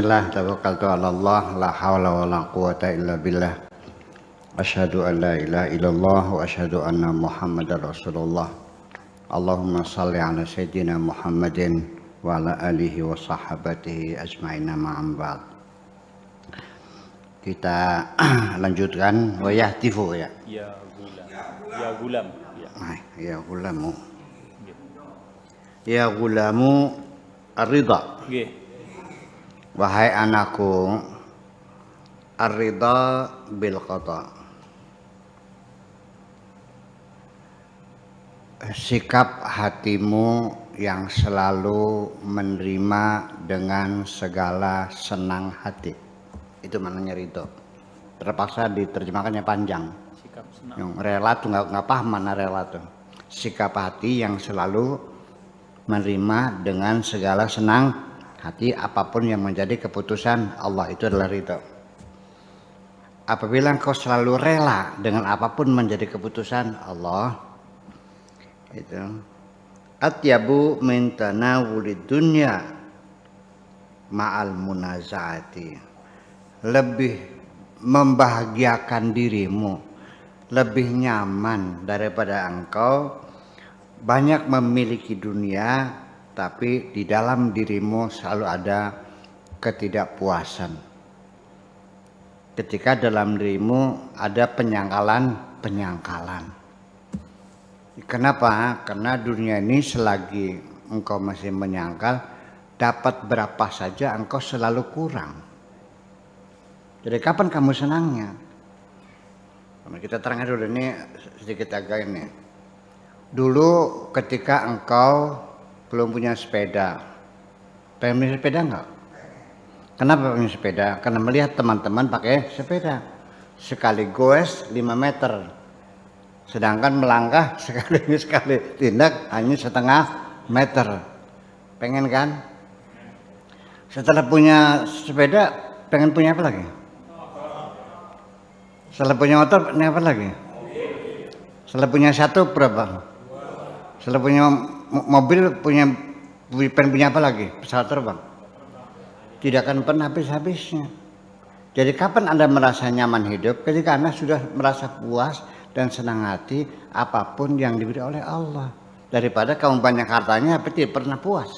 Bismillah, tawakkaltu ala Allah, la hawla wa la quwata illa billah. Asyhadu an la ilaha illallah wa asyhadu anna Muhammadar Rasulullah. Allahumma salli ala sayyidina Muhammadin wa ala alihi wa sahabatihi ajma'in ma'am ba'd. Kita lanjutkan wa yahtifu ya. Ya gulam. Ya gulam. Ya gulamu. Ya gulamu ar-ridha. Nggih. Wahai anakku, ar-ridha bil qada. Sikap hatimu yang selalu menerima dengan segala senang hati. Itu maknanya ridho. Terpaksa diterjemahkannya panjang. Sikap senang. Yang rela tuh nggak paham mana rela tuh. Sikap hati yang selalu menerima dengan segala senang hati apapun yang menjadi keputusan Allah, itu adalah ridho. Apabila engkau selalu rela dengan apapun menjadi keputusan Allah, itu atyabu min tanawulid dunya ma'al munazaati, lebih membahagiakan dirimu, lebih nyaman daripada engkau banyak memiliki dunia tapi di dalam dirimu selalu ada ketidakpuasan. Ketika dalam dirimu ada penyangkalan. Kenapa? Karena dunia ini selagi engkau masih menyangkal, dapat berapa saja engkau selalu kurang. Jadi kapan kamu senangnya? Kita terangkan dulu ini sedikit agak ini. Dulu ketika engkau belum punya sepeda, pengen punya sepeda enggak? Kenapa punya sepeda? Karena melihat teman-teman pakai sepeda. Sekali goes 5 meter. Sedangkan melangkah sekali tindak hanya setengah meter. Pengen kan? Setelah punya sepeda, pengen punya apa lagi? Setelah punya motor, pengen apa lagi? Setelah punya satu berapa? Setelah punya mobil, pengen punya apa lagi? Pesawat terbang. Tidak akan pernah habis-habisnya. Jadi kapan Anda merasa nyaman hidup? Ketika Anda sudah merasa puas dan senang hati apapun yang diberi oleh Allah. Daripada kamu banyak hartanya tapi tidak pernah puas.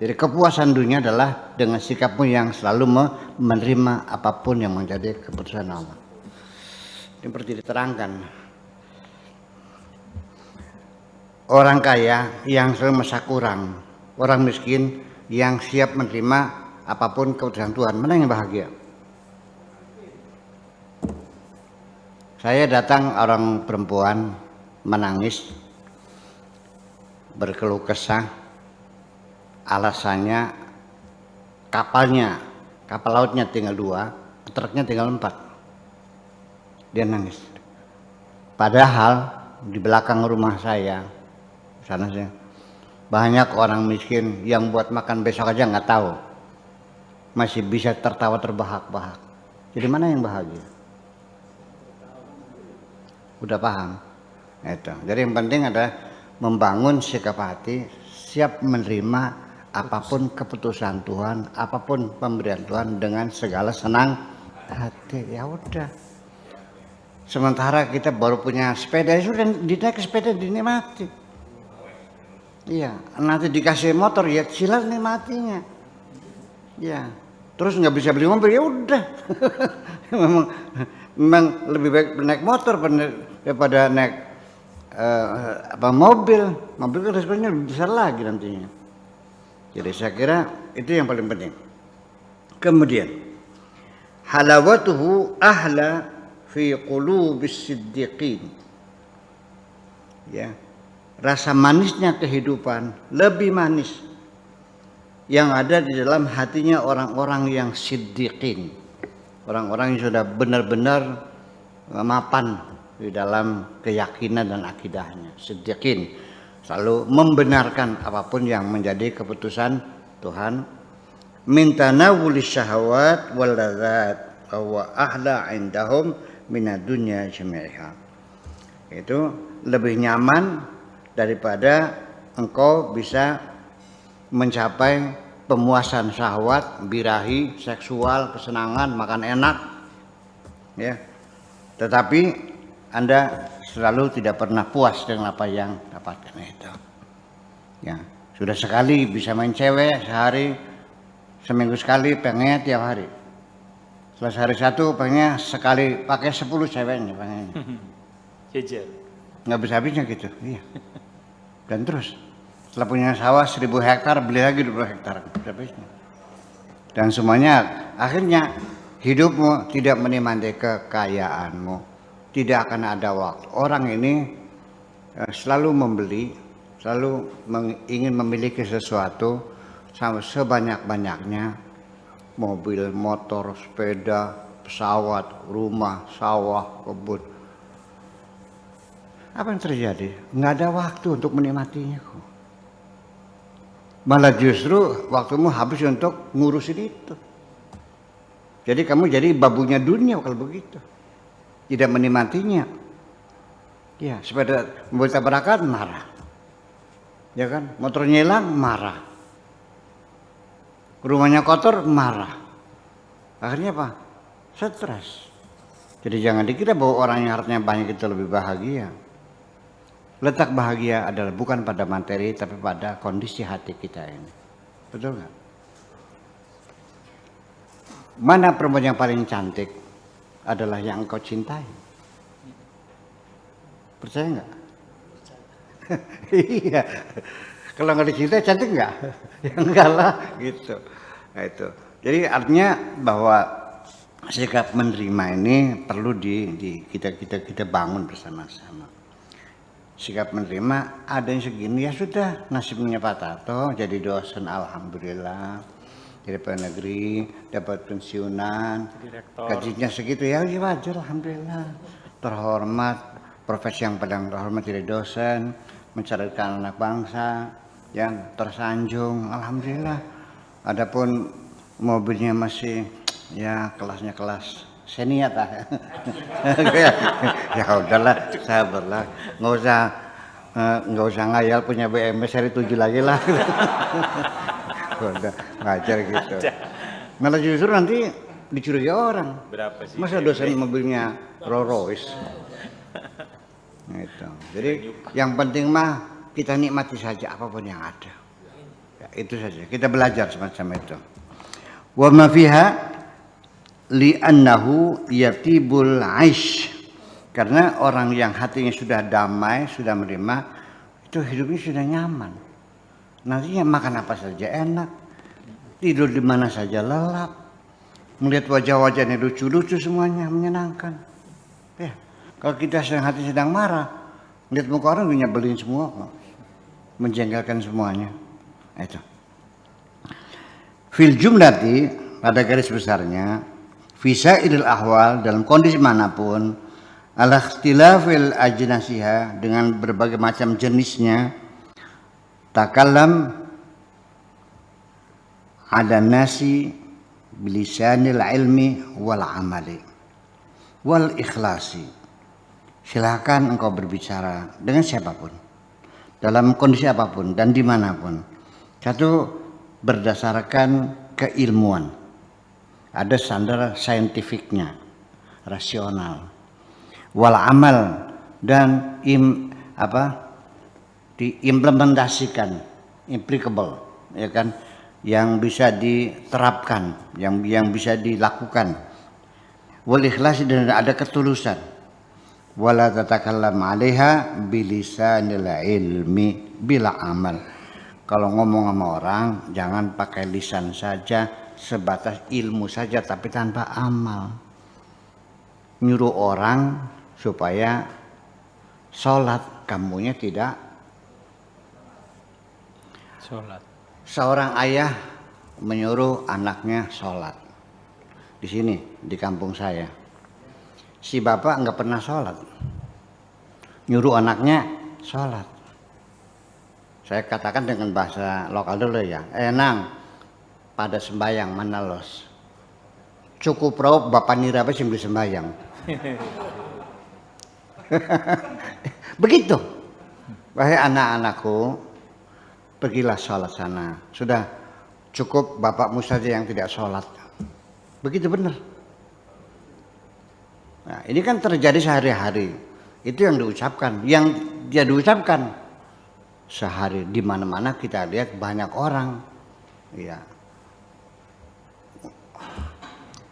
Jadi kepuasan dunia adalah dengan sikapmu yang selalu menerima apapun yang menjadi keputusan Allah. Ini seperti diterangkan. Orang kaya yang selalu merasa kurang, orang miskin yang siap menerima apapun keputusan Tuhan, mana yang bahagia? Saya datang orang perempuan menangis, berkeluh kesah, alasannya kapal lautnya tinggal 2, truknya tinggal 4. Dia nangis. Padahal di belakang rumah saya, sana sih, banyak orang miskin yang buat makan besok aja nggak tahu, masih bisa tertawa terbahak-bahak. Jadi mana yang bahagia? Udah paham? Itu. Jadi yang penting adalah membangun sikap hati, siap menerima apapun keputusan Tuhan, apapun pemberian Tuhan dengan segala senang hati. Ya udah. Sementara kita baru punya sepeda, sudah dinaik sepeda dinikmati. Iya, nanti dikasih motor ya silat nikmatinya. Ya, terus nggak bisa beli mobil ya udah. memang lebih baik naik motor daripada naik mobil. Mobil kan resikonya lebih besar lagi nantinya. Jadi saya kira itu yang paling penting. Kemudian halawatuhu ahla fi qulubis siddiqin. Ya. Rasa manisnya kehidupan lebih manis yang ada di dalam hatinya orang-orang yang siddiqin, orang-orang yang sudah benar-benar mapan di dalam keyakinan dan akidahnya. Siddiqin selalu membenarkan apapun yang menjadi keputusan Tuhan. Min tanawulis syahawat wal ladzat wa ahla indahum minad dunya jami'iha. Itu lebih nyaman daripada engkau bisa mencapai pemuasan syahwat, birahi, seksual, kesenangan, makan enak, ya. Tetapi Anda selalu tidak pernah puas dengan apa yang dapatkan itu. Ya, sudah sekali bisa main cewek sehari, seminggu sekali pengen tiap hari. Setelah sehari satu pengen sekali pakai 10 ceweknya pengen. Jejer. Nggak bisa habisnya gitu, iya. Dan terus setelah punya sawah 1000 hektar beli lagi 20 hektar habisnya. Dan semuanya akhirnya hidupmu tidak menikmati kekayaanmu, tidak akan ada waktu. Orang ini selalu membeli, selalu ingin memiliki sesuatu sama sebanyak-banyaknya, mobil, motor, sepeda, pesawat, rumah, sawah, kebun. Apa yang terjadi? Nggak ada waktu untuk menikmatinya kok. Malah justru waktumu habis untuk ngurusin itu. Jadi kamu jadi babunya dunia kalau begitu. Tidak menikmatinya. Ya, sepeda mobil tabrakan marah. Ya kan? Motornya hilang marah. Rumahnya kotor marah. Akhirnya apa? Stres. Jadi jangan dikira bahwa orang yang hartanya banyak itu lebih bahagia. Letak bahagia adalah bukan pada materi tapi pada kondisi hati kita ini. Betul nggak? Mana perempuan yang paling cantik adalah yang engkau cintai. Percaya nggak? Iya. Kalau nggak dicintai cantik nggak? Ya enggak lah gitu. Nah, itu. Jadi artinya bahwa sikap menerima ini perlu kita bangun bersama-sama. Sikap menerima ada yang segini ya sudah, nasibnya Pak Tato jadi dosen alhamdulillah, jadi pegawai negeri, dapat pensiunan, Direktor. gajinya segitu ya wajar alhamdulillah, terhormat, profesi yang paling terhormat jadi dosen, mencerdaskan anak bangsa, yang tersanjung alhamdulillah. Adapun mobilnya masih ya kelasnya kelas seniat lah. Ya udahlah, sabarlah, nggak usah ngayal punya BMW seri 7 lagi lah. Udah ngajar gitu. Malah justru nanti dicurigai orang. Berapa sih? Masa dosen mobilnya Rolls Royce? Gitu. Jadi yang penting mah kita nikmati saja apapun yang ada. Ya, itu saja. Kita belajar semacam itu. Wa ma fiha li'annahu yatibul aish, karena orang yang hatinya sudah damai, sudah menerima, itu hidupnya sudah nyaman. Nantinya makan apa saja enak, tidur di mana saja lelap, melihat wajah-wajahnya lucu-lucu semuanya menyenangkan. Ya, kalau kita hati sedang marah, melihat muka orang nyebelin semua, menjengkelkan semuanya. Itu. Fil jumlati, pada garis besarnya, fisailil ahwal, dalam kondisi manapun, ala ikhtilafil ajnasiha, dengan berbagai macam jenisnya, takallam ada nasi bilisanil ilmi wal amali wal ikhlasi. Silakan engkau berbicara dengan siapapun, dalam kondisi apapun dan dimanapun. Satu, berdasarkan keilmuan. Ada standar saintifiknya, rasional, wal amal, dan diimplementasikan, applicable, ya kan, yang bisa diterapkan, yang bisa dilakukan. Wal ikhlas, dan ada ketulusan. Wala tatakallam 'alaiha bilisanil ilmi bila amal. Kalau ngomong sama orang jangan pakai lisan saja, sebatas ilmu saja tapi tanpa amal. Nyuruh orang supaya sholat, kamunya tidak Sholat. Seorang ayah menyuruh anaknya sholat. Di sini, di kampung saya, si bapak nggak pernah sholat, nyuruh anaknya sholat. Saya katakan dengan bahasa lokal dulu ya, nang, pada sembayang mana los? Cukup raup bapak nira apa sih sembayang? Begitu. Wahai anak-anakku, pergilah sholat sana. Sudah cukup bapakmu saja yang tidak sholat. Begitu benar. Nah, ini kan terjadi sehari-hari. Itu yang diucapkan, yang dia diucapkan sehari. Di mana-mana kita lihat banyak orang, ya,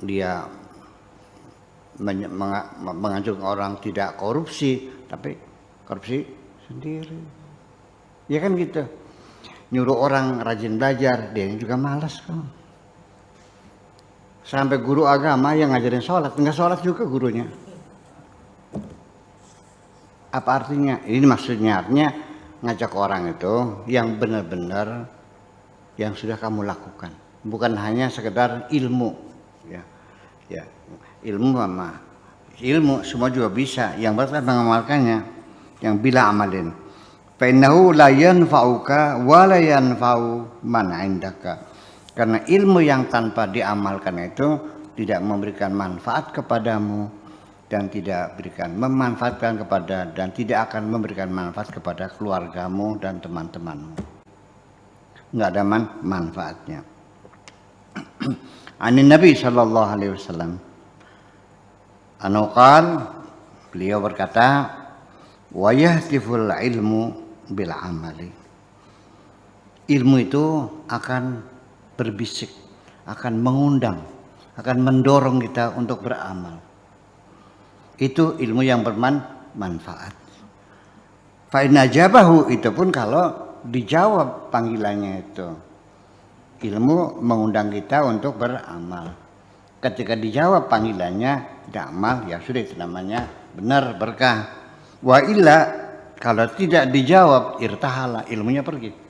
dia menganjurkan orang tidak korupsi, tapi korupsi sendiri. Ya kan gitu. Nyuruh orang rajin belajar, dia juga malas kan. Sampai guru agama yang ngajarin sholat, enggak sholat juga gurunya. Apa artinya? Ini maksudnya artinya ngajak orang itu yang benar-benar yang sudah kamu lakukan, bukan hanya sekedar ilmu, ya, ya, ilmu semua juga bisa. Yang berarti mengamalkannya, yang bila amalin. Fa innahu la yanfa'uka wa la yanfa'u man 'indaka. Karena ilmu yang tanpa diamalkan itu tidak memberikan manfaat kepadamu dan tidak memanfaatkan kepada dan tidak akan memberikan manfaat kepada keluargamu dan teman-temanmu. Enggak ada manfaatnya. Anin Nabi sallallahu alaihi wasallam. Anqal, beliau berkata, wa yahtiful ilmu bil amali. Ilmu itu akan berbisik, akan mengundang, akan mendorong kita untuk beramal. Itu ilmu yang bermanfaat. Fa in ajabahu, itu pun kalau dijawab panggilannya itu. Ilmu mengundang kita untuk beramal. Ketika dijawab panggilannya tidak amal, ya sudah, itu namanya benar, berkah. Wa illa, kalau tidak dijawab, irtahala, ilmunya pergi.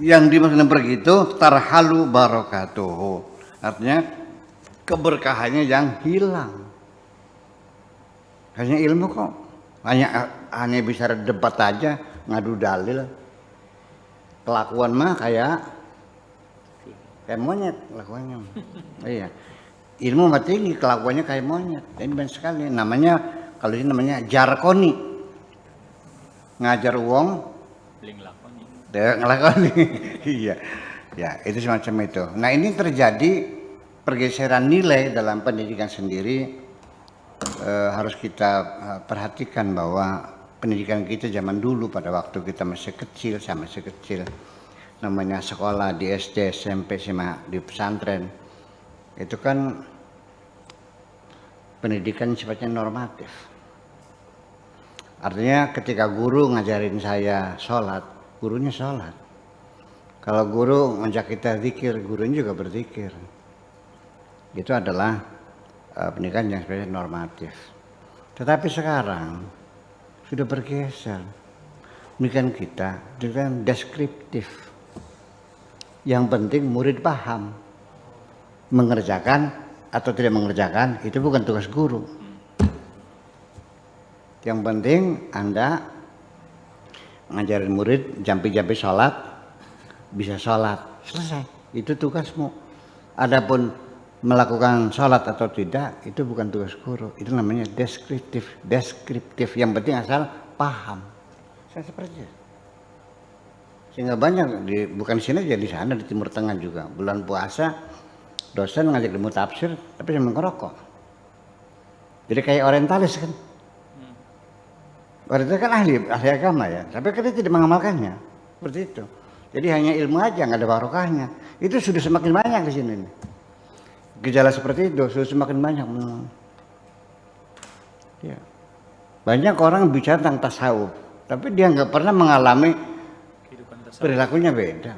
Yang dimaksud pergi itu tarhalu barakatuhu, artinya keberkahannya yang hilang. Hanya ilmu kok hanya bisa debat aja, ngadu dalil. Kelakuan mah kayak monyet kelakuannya. Iya, ilmu mah tinggi, kelakuannya kayak monyet. Ini banyak sekali. Namanya, kalau ini namanya jarkoni, ngajar uang ngelakoni. Iya, ya, itu semacam itu. Nah, ini terjadi pergeseran nilai dalam pendidikan sendiri. Harus kita perhatikan bahwa pendidikan kita zaman dulu, pada waktu kita masih kecil, namanya sekolah di SD, SMP, SMA, di pesantren, itu kan pendidikan sifatnya normatif. Artinya ketika guru ngajarin saya sholat, gurunya sholat. Kalau guru ngajak kita zikir, gurunya juga berzikir. Itu adalah pendidikan yang sebenarnya normatif. Tetapi sekarang sudah bergeser. Pendidikan kita dengan deskriptif. Yang penting murid paham. Mengerjakan atau tidak mengerjakan itu bukan tugas guru. Yang penting Anda ngajarin murid jampi-jampi sholat, bisa sholat, selesai. Itu tugasmu. Adapun melakukan sholat atau tidak, itu bukan tugas guru. Itu namanya deskriptif. Yang penting asal paham. Saya seperti itu. Sehingga banyak, bukan di sini aja, di sana, di Timur Tengah juga. Bulan puasa, dosen ngajak ilmu tafsir, tapi sambil ngerokok. Jadi kayak orientalis kan. Orientalis kan ahli agama ya, tapi kita tidak mengamalkannya. Seperti itu. Jadi hanya ilmu aja, nggak ada barokahnya. Itu sudah semakin banyak di sini. Gejala seperti itu sudah semakin banyak. Ya. Banyak orang bicara tentang tasawuf, tapi dia nggak pernah mengalami perilakunya beda.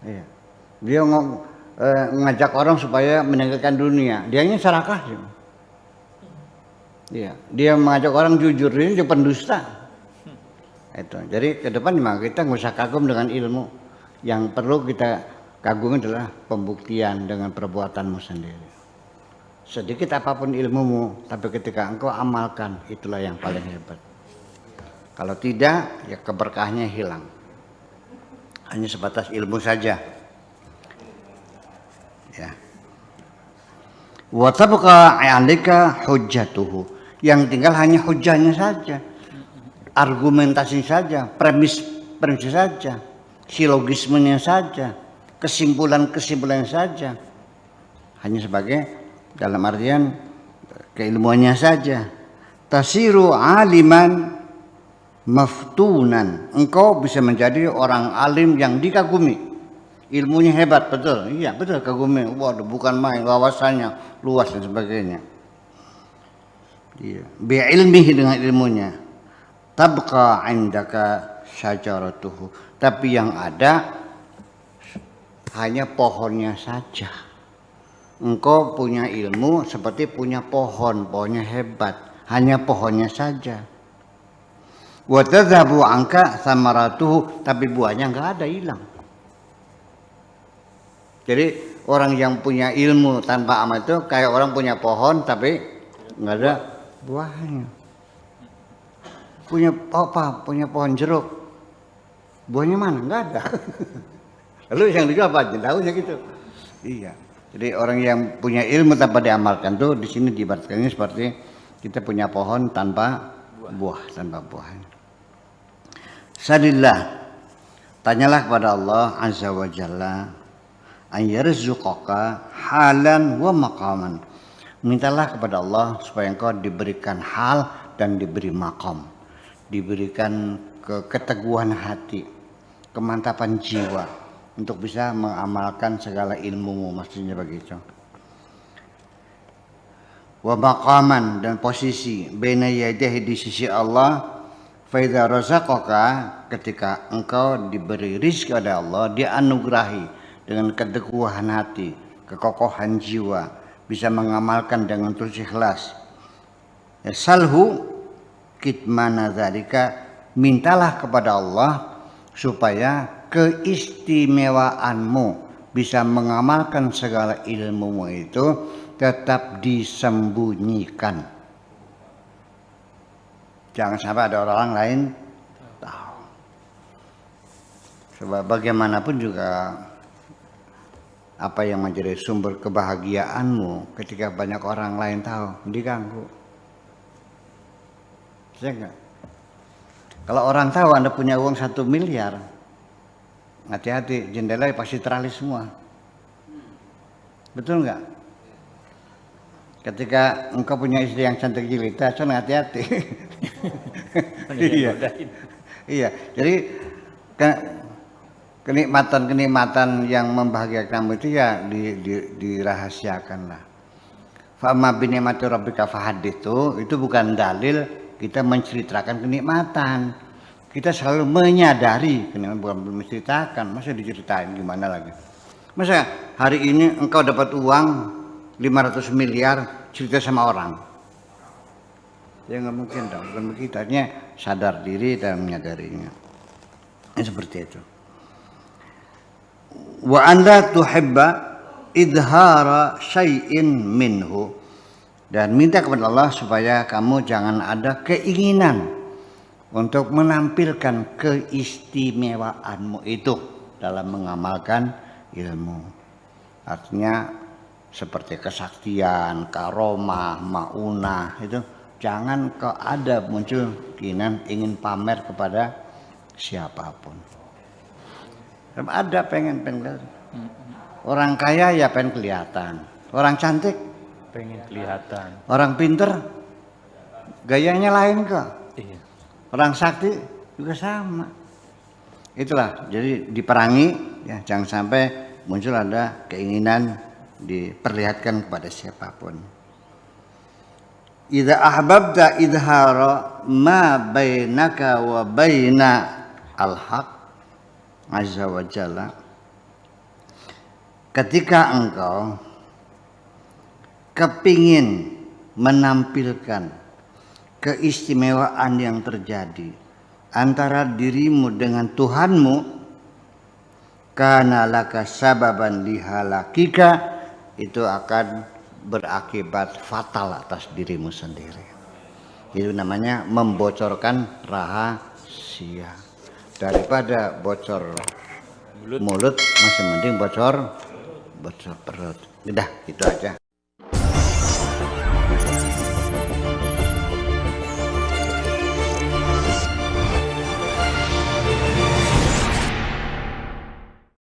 Iya. Dia ngajak orang supaya meninggalkan dunia, dianya serakah. Iya. Dia mengajak orang jujur, dia juga pendusta. Itu. Jadi ke depan memang kita nggak usah kagum dengan ilmu. Yang perlu kita kagumi adalah pembuktian dengan perbuatanmu sendiri. Sedikit apapun ilmumu, tapi ketika engkau amalkan, itulah yang paling hebat. Kalau tidak, ya keberkahnya hilang. Hanya sebatas ilmu saja. Ya. Wa tabqa 'alika hujjatuhu. Yang tinggal hanya hujahnya saja. Argumentasi saja, premis saja. silogismenya saja, kesimpulan-kesimpulannya saja. Hanya sebagai dalam artian keilmuannya saja. Tasiru aliman maftunan. Engkau bisa menjadi orang alim yang dikagumi. Ilmunya hebat, betul. Iya, betul, kagumi. Waduh, bukan main, wawasannya luas dan sebagainya. Iya, bi'ilmihi, dengan ilmunya. Tabqa indaka syajaratuhu. Tapi yang ada hanya pohonnya saja. Engkau punya ilmu seperti punya pohon, pohonnya hebat, hanya pohonnya saja. Wa tadhabu anka samaratuhu, tapi buahnya enggak ada, hilang. Jadi orang yang punya ilmu tanpa amal itu kayak orang punya pohon tapi enggak ada buahnya. Punya apa? Punya pohon jeruk. Buahnya mana? Enggak ada. Lalu yang lucu apa? Daunnya gitu. Iya. Jadi orang yang punya ilmu tanpa diamalkan tuh di sini diibaratkannya seperti kita punya pohon tanpa buah, tanpa buah. Salillah, tanyalah kepada Allah Azza wa Jalla, an yarzuqaka halan wa maqaman. Mintalah kepada Allah supaya engkau diberikan hal dan diberi maqam, diberikan keteguhan hati, kemantapan jiwa untuk bisa mengamalkan segala ilmumu, maksudnya begitu. Wa maqaman, dan posisi baina yadayhi, di sisi Allah. Fa idza razaqaka, ketika engkau diberi rizki oleh Allah, dianugerahi dengan keteguhan hati, kekokohan jiwa, bisa mengamalkan dengan tulus ikhlas. Salhu kitmana dzalika, mintalah kepada Allah supaya keistimewaanmu, bisa mengamalkan segala ilmumu itu tetap disembunyikan. Jangan sampai ada orang lain tahu. Sebab bagaimanapun juga apa yang menjadi sumber kebahagiaanmu ketika banyak orang lain tahu, diganggu. Saya enggak. Kalau orang tahu Anda punya uang 1 miliar, hati-hati, jendela pasti teralis semua. Betul enggak? Ketika engkau punya istri yang cantik jelita, so hati-hati. Iya. Iya. Jadi kenikmatan yang membahagiakan kamu itu ya dirahasiakanlah. Fa'amma bi ni'mati rabbika fahadits, itu bukan dalil kita menceritakan kenikmatan. Kita selalu menyadari kenikmatan, bukan menceritakan. Masa diceritain gimana lagi? Masa hari ini engkau dapat uang 500 miliar cerita sama orang? Ya nggak mungkin dong, bukan begitu. Artinya sadar diri dan menyadarinya. Seperti itu. Wa anda tuhibba idhara syai'in minhu, dan minta kepada Allah supaya kamu jangan ada keinginan untuk menampilkan keistimewaanmu itu dalam mengamalkan ilmu. Artinya seperti kesaktian, karomah, maunah, itu jangan kau ada muncul keinginan ingin pamer kepada siapapun. Ada pengen kelihatan. Orang kaya ya pengen kelihatan. Orang cantik pengen kelihatan. Orang pinter gayanya lain kok. Iya. Orang sakti juga sama. Itulah, jadi diperangi ya, jangan sampai muncul ada keinginan diperlihatkan kepada siapapun. Idza ahbabta idhara ma bainaka wa baina al-haq azza wa jalla, ketika engkau kepingin menampilkan keistimewaan yang terjadi antara dirimu dengan Tuhanmu, kana laka sababan lihalakika, itu akan berakibat fatal atas dirimu sendiri. Itu namanya membocorkan rahasia. Daripada bocor mulut masih mending bocor perut. Udah, gitu aja.